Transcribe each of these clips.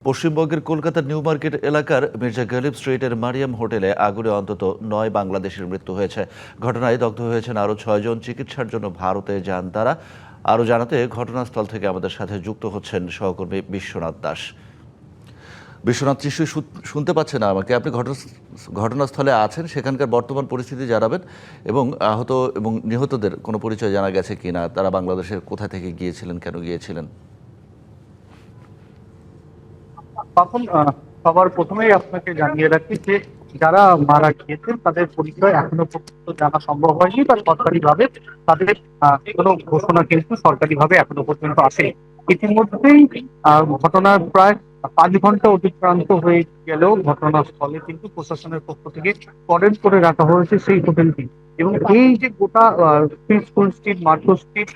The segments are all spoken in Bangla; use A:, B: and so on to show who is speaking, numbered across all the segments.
A: পশ্চিমবঙ্গের কলকাতার নিউ মার্কেট এলাকার মির্জা গালিব স্ট্রিটের মারিয়াম হোটেলে আগুনে অন্তত ৯ বাংলাদেশের মৃত্যু হয়েছে। ঘটনায় দগ্ধ হয়েছেন আরও ৬ জন। চিকিৎসার জন্য ভারতে যান তারা। আরও জানাতে ঘটনাস্থল থেকে আমাদের সাথে যুক্ত হচ্ছেন সহকর্মী বিশ্বনাথ দাস। বিশ্বনাথ, নিশ্চয়ই শুনতে পাচ্ছেন আমাকে? আপনি ঘটনাস্থলে আছেন, সেখানকার বর্তমান পরিস্থিতি জানাবেন এবং আহত এবং নিহতদের কোনো পরিচয় জানা গেছে কিনা, তারা বাংলাদেশের কোথা থেকে গিয়েছিলেন, কেন গিয়েছিলেন?
B: তখন সবার প্রথমেই আপনাকে জানিয়ে রাখি যে যারা মারা গিয়েছেন তাদের পরিচয় এখনো পর্যন্ত জানা সম্ভব হয়নি বা সরকারিভাবে তাদের কোনো ঘোষণা কিন্তু সরকারিভাবে এখনো পর্যন্ত আসেনি। ইতিমধ্যেই ঘটনার প্রায় 5 ঘন্টা অতিক্রান্ত হয়ে গেলেও ঘটনাস্থলে কিন্তু প্রশাসনের পক্ষ থেকে কর্ডন করে রাখা হয়েছে সেই হোটেলটি। এবং এই যে গোটা পিসফুল স্ট্রিট, মার্কো স্ট্রিট,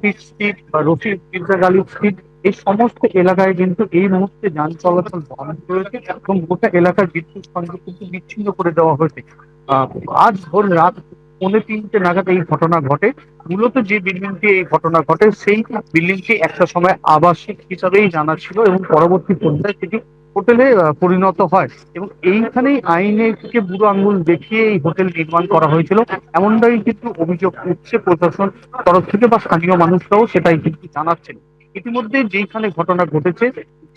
B: পিচ স্ট্রিট বা রফিক মির্জা গালিব স্ট্রিট, এই সমস্ত এলাকায় কিন্তু এই মুহূর্তে যান চলাচল বন্ধ রয়েছে এবং গোটা এলাকার বিদ্যুৎ সংযোগ কিন্তু বিচ্ছিন্ন করে দেওয়া হয়েছে। আহ, আজ ভোর রাত 3:45 নাগাদ এই ঘটনা ঘটে। মূলত যে বিল্ডিংটি এই ঘটনা ঘটে সেই বিল্ডিংটি একটা সময় আবাসিক হিসাবেই জানা ছিল এবং পরবর্তী পর্যায়ে সেটি হোটেলে পরিণত হয় এবং এইখানেই আইনকে বুড়ো আঙ্গুল দেখিয়ে এই হোটেল নির্মাণ করা হয়েছিল, এমনটাই কিন্তু অভিযোগ উঠছে প্রশাসন তরফ থেকে বা স্থানীয় মানুষরাও সেটাই কিন্তু জানাচ্ছেন। ইতিমধ্যে যেইখানে ঘটনা ঘটেছে,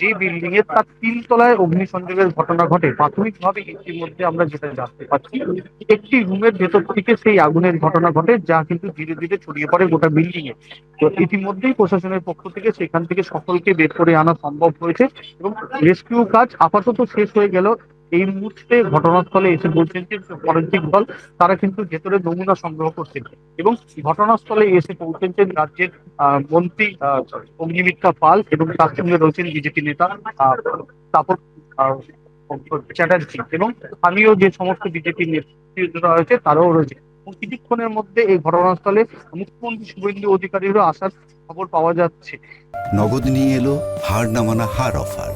B: যে বিল্ডিং এর তার 3 তলায় অগ্নিসংযোগের ঘটনা ঘটে, প্রাথমিকভাবে ইতিমধ্যে আমরা যেটা জানতে পারছি একটি রুমের ভেতর থেকে সেই আগুনের ঘটনা ঘটে, যা কিন্তু ধীরে ধীরে ছড়িয়ে পড়ে গোটা বিল্ডিং এ। তো ইতিমধ্যেই প্রশাসনের পক্ষ থেকে সেখান থেকে সকলকে বের করে আনা সম্ভব হয়েছে এবং রেস্কিউ কাজ আপাতত শেষ হয়ে গেল। এই মুহূর্তে ঘটনাস্থলে এসে বলছেন যে ফরেনসিক দল তারা কিন্তু ভেতরে নমুনা সংগ্রহ করছেন এবং ঘটনাস্থলে এসে পৌঁছেছেন রাজ্যের মন্ত্রী অগ্নিমিত্রা পাল এবং তার সঙ্গে রয়েছেন বিজেপি নেতা তাপস আহ, চ্যাটার্জি এবং স্থানীয় যে সমস্ত বিজেপি নেতৃত্বরা রয়েছে তারাও রয়েছে। এবং কিছুক্ষণের মধ্যে এই ঘটনাস্থলে মুখ্যমন্ত্রী শুভেন্দু অধিকারীরও আসার খবর পাওয়া যাচ্ছে।
C: নগদ নিয়ে এলো হার না মানা হার অফার।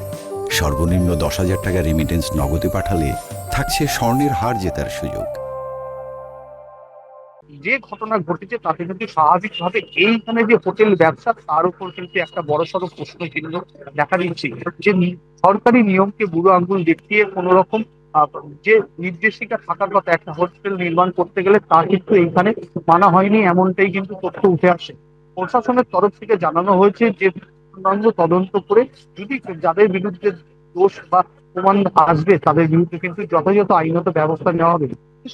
C: সর্বনিম্ন 10,000 টাকা রেমিটেন্স নগদে পাঠালে থাকছে স্বর্ণের হার জেতার সুযোগ।
B: যে ঘটনা ঘটেছে তাতে কিন্তু স্বাভাবিকভাবে এইখানে যে হোটেল ব্যবসা তার উপর কিন্তু একটা বড়সড় প্রশ্ন চিহ্ন দেখা দিচ্ছে যে সরকারি নিয়মকে বুড়ো আঙ্গুল দেখিয়ে কোন রকম যে নির্দেশিকা থাকার কথা একটা হোটেল নির্মাণ করতে গেলে তা কিন্তু এইখানে মানা হয়নি, এমনটাই কিন্তু তথ্য উঠে আসে। প্রশাসনের তরফ থেকে জানানো হয়েছে যে পূর্ণাঙ্গ তদন্ত করে যদি যাদের বিরুদ্ধে দোষ বা প্রমাণ আসবে তাদের বিরুদ্ধে কিন্তু যথাযথ আইনত ব্যবস্থা নেওয়া হবে।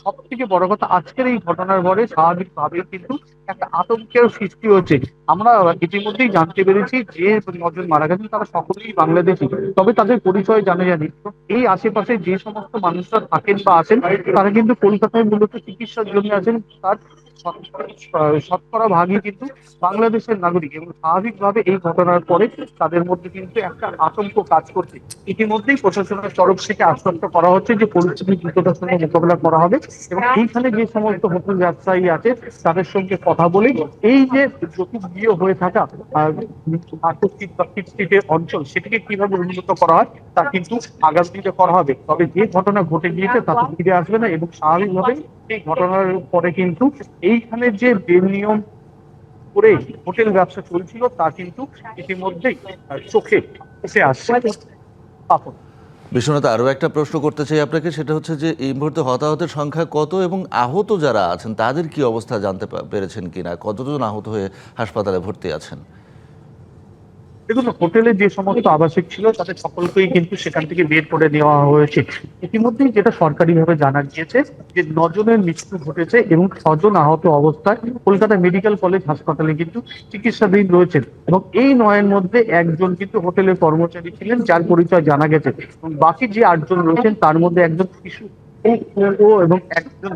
B: সব থেকে বড় কথা, আজকের এই ঘটনার পরে স্বাভাবিকভাবে কিন্তু একটা আতঙ্কের সৃষ্টি হচ্ছে। আমরা ইতিমধ্যেই জানতে পেরেছি যে 9 জন মারা গেছেন তারা সকলেই বাংলাদেশি, তবে তাদের পরিচয় জানা যায়নি। এই আশেপাশে যে সমস্ত মানুষরা থাকেন বা আছেন তারা কিন্তু কলকাতায় মূলত চিকিৎসার জন্য আছেন, তার শতকরা ভাগই কিন্তু বাংলাদেশের নাগরিক এবং স্বাভাবিকভাবে এই ঘটনার পরে তাদের মধ্যে কিন্তু একটা আতঙ্ক কাজ করছে। ইতিমধ্যেই প্রশাসনের তরফ থেকে আশ্বস্ত করা হচ্ছে যে পরিস্থিতি দ্রুততার সঙ্গে মোকাবিলা করা হবে এবং এইখানে যে সমস্ত হোটেল ব্যবসায়ী আছে তাদের সঙ্গে কথা বলে এই যে জ্যোতির্বিয় হয়ে থাকা স্ট্রিটের অঞ্চল সেটিকে কিভাবে উন্নত করা হয় তা কিন্তু আগামী দিনে করা হবে। তবে যে ঘটনা ঘটে গিয়েছে তা তো ফিরে আসবে না এবং স্বাভাবিকভাবে এই ঘটনার পরে কিন্তু এইখানে যে বেনিয়ম করে হোটেল ব্যবসা চলছিল তা কিন্তু ইতিমধ্যেই চোখে এসে আসছে। পাপন।
A: বিশ্বনাথ, আরও একটা প্রশ্ন করতে চাই আপনাকে, সেটা হচ্ছে যে এই মুহূর্তে হতাহতের সংখ্যা কত এবং আহত যারা আছেন তাদের কি অবস্থা জানতে পেরেছেন কিনা? কতজন আহত হয়ে হাসপাতালে ভর্তি আছেন?
B: দেখুন, হোটেলে যে সমস্ত আবাসিক ছিল তাদের সকলকেই কিন্তু সেখান থেকে বের করে নেওয়া হয়েছে। ইতিমধ্যেই যেটা সরকারিভাবে জানা গিয়েছে যে 9 জনের মৃত্যু ঘটেছে এবং 6 জন আহত অবস্থায় কলকাতা মেডিকেল কলেজ হাসপাতালে কিন্তু চিকিৎসাধীন রয়েছেন এবং এই 9-এর মধ্যে একজন কিন্তু হোটেলের কর্মচারী ছিলেন যার পরিচয় জানা গেছে এবং বাকি যে 8 জন রয়েছেন তার মধ্যে একজন শিশু এবং একজন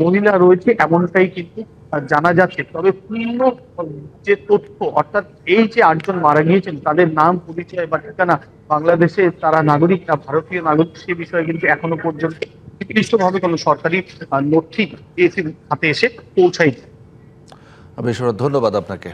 B: মহিলা রয়েছে, এমনটাই কিন্তু জানা যাচ্ছে। তবে পূর্ণ যে তথ্য, অর্থাৎ এই যে 8 জন মারা গিয়েছেন তাদের নাম, পরিচয় বা ঠিকানা, বাংলাদেশে তারা নাগরিক না ভারতীয় নাগরিক সে বিষয়ে কিন্তু এখনো পর্যন্ত নির্দিষ্টভাবে কোনো সরকারি নথি হাতে এসে পৌঁছায়নি।
A: বিশ্বনাথ, ধন্যবাদ আপনাকে।